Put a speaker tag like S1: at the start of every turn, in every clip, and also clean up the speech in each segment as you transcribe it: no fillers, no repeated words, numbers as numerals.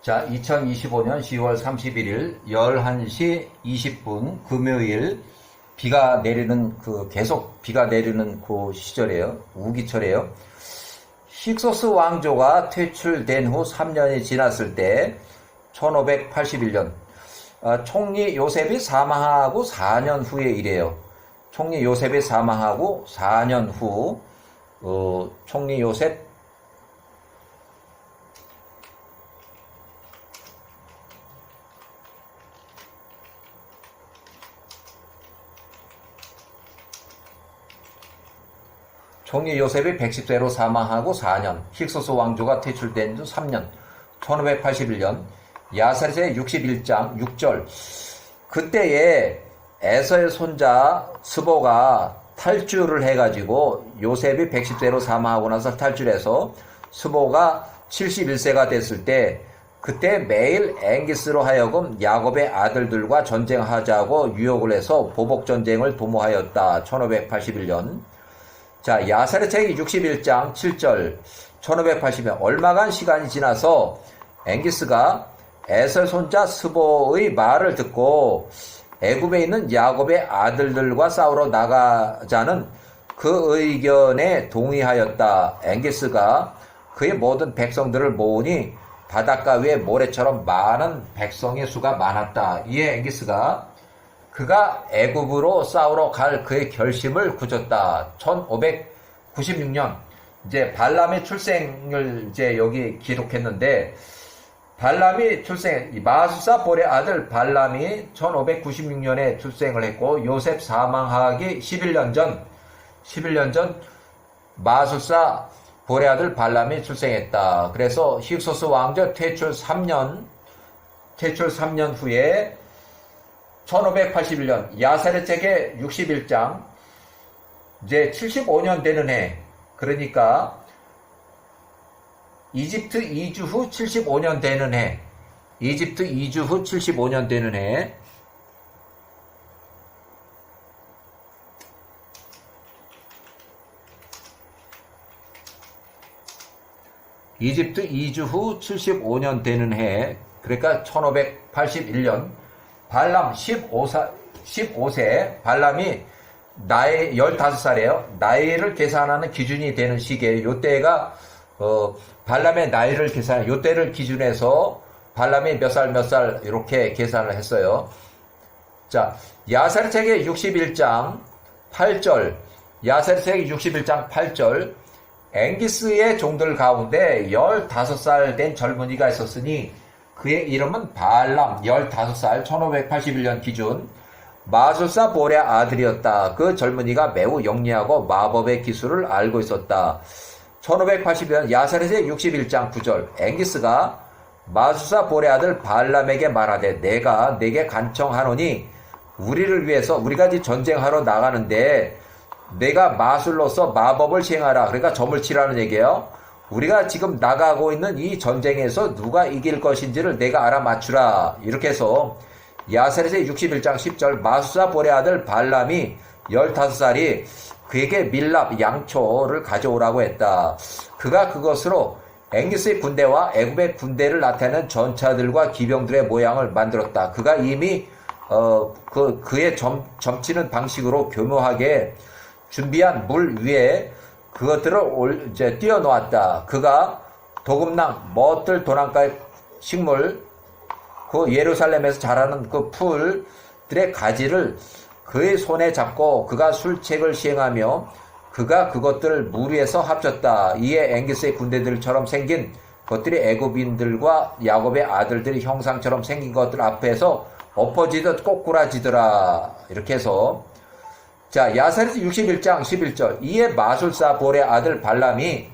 S1: 자, 2025년 10월 31일 11시 20분 금요일 비가 내리는 계속 비가 내리는 그 시절이에요. 우기철이에요. 힉소스 왕조가 퇴출된 후 3년이 지났을 때 1581년 총리 요셉이 사망하고 4년 후의 일이에요. 총리 요셉이 사망하고 4년 후 총리 요셉 총리 요셉이 110세로 사망하고 4년, 힉소스 왕조가 퇴출된 후 3년, 1581년, 야사렛의 61장 6절. 그때에 에서의 손자 스보가 탈주를 해가지고 요셉이 110세로 사망하고 나서 탈출해서 스보가 71세가 됐을 때 그때 매일 앵기스로 하여금 야곱의 아들들과 전쟁하자고 유혹을 해서 보복전쟁을 도모하였다. 1581년. 자, 야사렛 61장 7절 1580년 얼마간 시간이 지나서 앵기스가 에서 손자 스보의 말을 듣고 애굽에 있는 야곱의 아들들과 싸우러 나가자는 그 의견에 동의하였다. 앵기스가 그의 모든 백성들을 모으니 바닷가 위에 모래처럼 많은 백성의 수가 많았다. 이에 앵기스가 그가 애굽으로 싸우러 갈 그의 결심을 굳혔다. 1596년 이제 발람의 출생을 이제 여기 기록했는데 발람이 마수사 볼의 아들 발람이 1596년에 출생을 했고 요셉 사망하기 11년 전 마수사 볼의 아들 발람이 출생했다. 그래서 힉소스 왕조 퇴출 3년 후에 1581년 야사렛 61장 이제 75년 되는 해, 그러니까 이집트 이주 후 75년 되는 해, 이집트 이주 후 75년 되는 해, 이집트 이주 후 75년 되는 해, 그러니까 1581년 발람 15세 발람이 나이 15살이에요. 나이를 계산하는 기준이 되는 시기에 요때가 발람의 나이를 계산해 요때를 기준해서 발람이 몇 살 이렇게 계산을 했어요. 자, 야사렛 61장 8절 야사렛 61장 8절 앵기스의 종들 가운데 15살 된 젊은이가 있었으니 그의 이름은 발람 15살 1581년 기준 마술사 볼의 아들이었다. 그 젊은이가 매우 영리하고 마법의 기술을 알고 있었다. 1580년 야사렛의 61장 9절 앵기스가 마술사 볼의 아들 발람에게 말하되 내가 내게 간청하노니 우리를 위해서 우리가 이제 전쟁하러 나가는데 내가 마술로서 마법을 시행하라. 그러니까 점을 치라는 얘기예요. 우리가 지금 나가고 있는 이 전쟁에서 누가 이길 것인지를 내가 알아맞추라. 이렇게 해서 야사렛의 61장 10절 마수사 볼의 아들 발람이 15살이 그에게 밀랍 양초를 가져오라고 했다. 그가 그것으로 앵기스의 군대와 애굽의 군대를 나타내는 전차들과 기병들의 모양을 만들었다. 그가 이미 그의 점치는 방식으로 교묘하게 준비한 물 위에 그것들을 이제 띄워놓았다. 그가 도금낭, 멋들 도난가의 식물, 그 예루살렘에서 자라는 그 풀들의 가지를 그의 손에 잡고 그가 술책을 시행하며 그가 그것들을 물 위에서 합쳤다. 이에 앵기스의 군대들처럼 생긴 것들이 애굽인들과 야곱의 아들들의 형상처럼 생긴 것들 앞에서 엎어지듯 꼬꾸라지더라. 이렇게 해서 자, 야사렛 61장 11절 이에 마술사 볼의 아들 발람이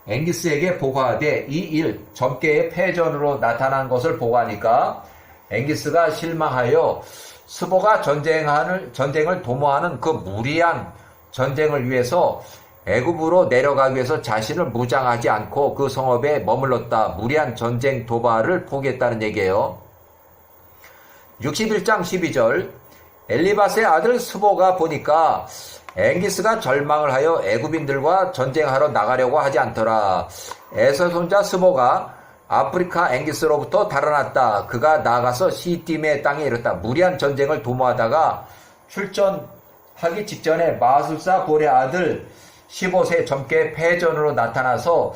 S1: 앵기스에게 보고하되 이 일 점괘의 패전으로 나타난 것을 보고하니까 앵기스가 실망하여 스보가 전쟁을 도모하는 그 무리한 전쟁을 위해서 애굽으로 내려가기 위해서 자신을 무장하지 않고 그 성읍에 머물렀다. 무리한 전쟁 도발을 포기했다는 얘기예요. 61장 12절 엘리바스의 아들 스보가 보니까 앵기스가 절망을 하여 애굽인들과 전쟁하러 나가려고 하지 않더라. 에서 손자 스보가 아프리카 앵기스로부터 달아났다. 그가 나아가서 시팀의 땅에 이르렀다. 무리한 전쟁을 도모하다가 출전하기 직전에 마술사 볼의 아들 15세 젊게 패전으로 나타나서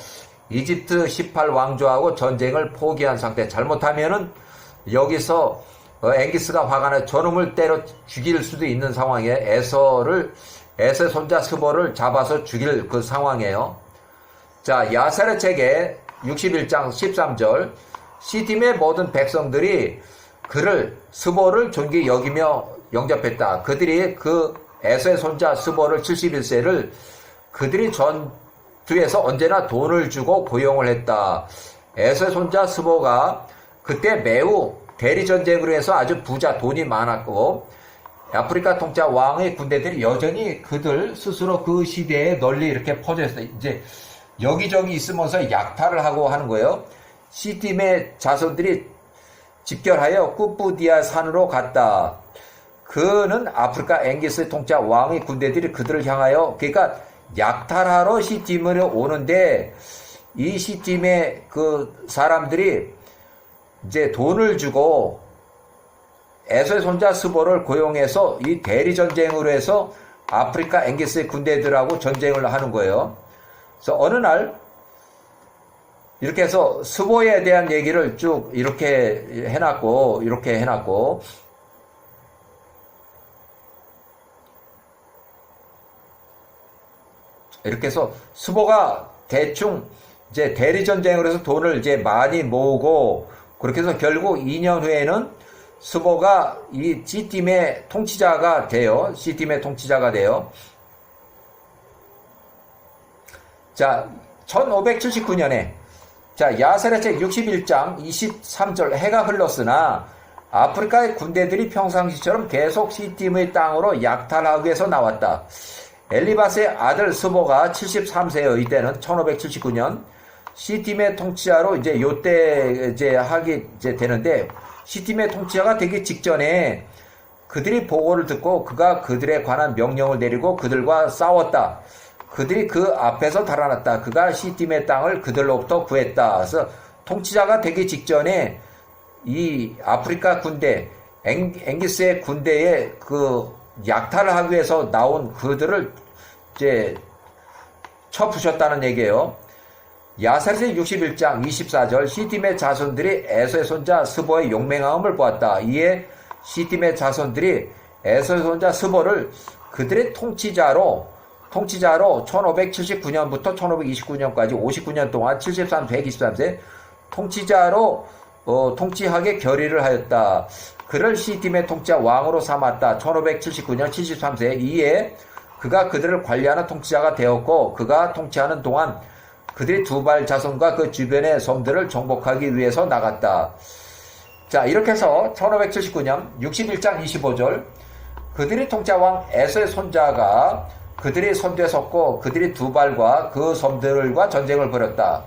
S1: 이집트 18왕조하고 전쟁을 포기한 상태. 잘못하면은 여기서 앵기스가 화가 나 저놈을 때려 죽일 수도 있는 상황에 에서의 손자 스보를 잡아서 죽일 그 상황이에요. 자, 야셀의 책에 61장 13절 시팀의 모든 백성들이 그를 스보를 존귀 여기며 영접했다. 그들이 그 에서의 손자 스보를 71세를 그들이 전투에서 언제나 돈을 주고 고용을 했다. 에서의 손자 스보가 그때 매우 대리전쟁으로 해서 아주 부자 돈이 많았고 아프리카 통짜 왕의 군대들이 여전히 그들 스스로 그 시대에 널리 이렇게 퍼져 있어요. 이제 여기저기 있으면서 약탈을 하고 하는 거예요. 시팀의 자손들이 집결하여 꾸뿌디아 산으로 갔다. 그는 아프리카 앵기스 통짜 왕의 군대들이 그들을 향하여 그러니까 약탈하러 시팀으로 오는데 이 시팀의 그 사람들이 이제 돈을 주고 에서의 손자 스보를 고용해서 이 대리전쟁으로 해서 아프리카 앵기스의 군대들하고 전쟁을 하는 거예요. 그래서 어느 날 이렇게 해서 스보에 대한 얘기를 쭉 이렇게 해놨고 이렇게 해서 스보가 대충 이제 대리전쟁으로 해서 돈을 이제 많이 모으고 그렇게 해서 결국 2년 후에는 스보가 이 C팀의 통치자가 돼요. C팀의 통치자가 돼요. 자, 1579년에 자, 야셀의 책 61장 23절 해가 흘렀으나 아프리카의 군대들이 평상시처럼 계속 C팀의 땅으로 약탈하기 위해서 나왔다. 엘리바스의 아들 스보가 73세요. 이때는 1579년 C팀의 통치자로 이제 요때 이제 하게 이제 되는데 C팀의 통치자가 되기 직전에 그들이 보고를 듣고 그가 그들에 관한 명령을 내리고 그들과 싸웠다. 그들이 그 앞에서 달아났다. 그가 C팀의 땅을 그들로부터 구했다. 그래서 통치자가 되기 직전에 이 아프리카 군대, 앵기스의 군대에 그 약탈을 하기 위해서 나온 그들을 이제 쳐부셨다는 얘기예요. 야셀의 61장 24절 C팀의 자손들이 에서의 손자 스보의 용맹함을 보았다. 이에 C팀의 자손들이 에서의 손자 스보를 그들의 통치자로 1579년부터 1529년까지 59년 동안 123세 통치자로 통치하게 결의를 하였다. 그를 C팀의 통치자 왕으로 삼았다. 1579년 73세 이에 그가 그들을 관리하는 통치자가 되었고 그가 통치하는 동안 그들이 두발 자손과 그 주변의 섬들을 정복하기 위해서 나갔다. 자, 이렇게 해서 1579년 61장 25절 그들이 통치자 왕 에서의 손자가 그들이 선두에 섰고 그들이 두발과 그 섬들과 전쟁을 벌였다.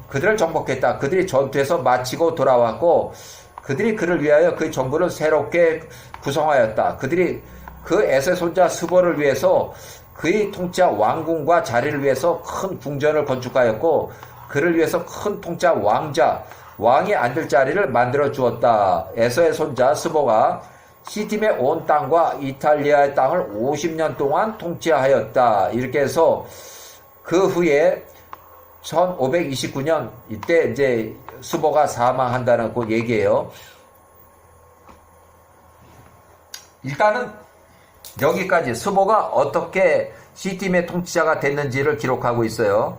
S1: 그들을 정복했다. 그들이 전투에서 마치고 돌아왔고 그들이 그를 위하여 그 정부를 새롭게 구성하였다. 그들이 그 에서의 손자 스보를 위해서 그의 통치자 왕궁과 자리를 위해서 큰 궁전을 건축하였고 그를 위해서 큰 통치자 왕이 앉을 자리를 만들어 주었다. 에서의 손자 스보가 C팀의 온 땅과 이탈리아의 땅을 50년 동안 통치하였다. 이렇게 해서 그 후에 1529년 이때 이제 스보가 사망한다는 그 얘기예요. 일단은 여기까지 스보가 어떻게 C팀의 통치자가 됐는지를 기록하고 있어요.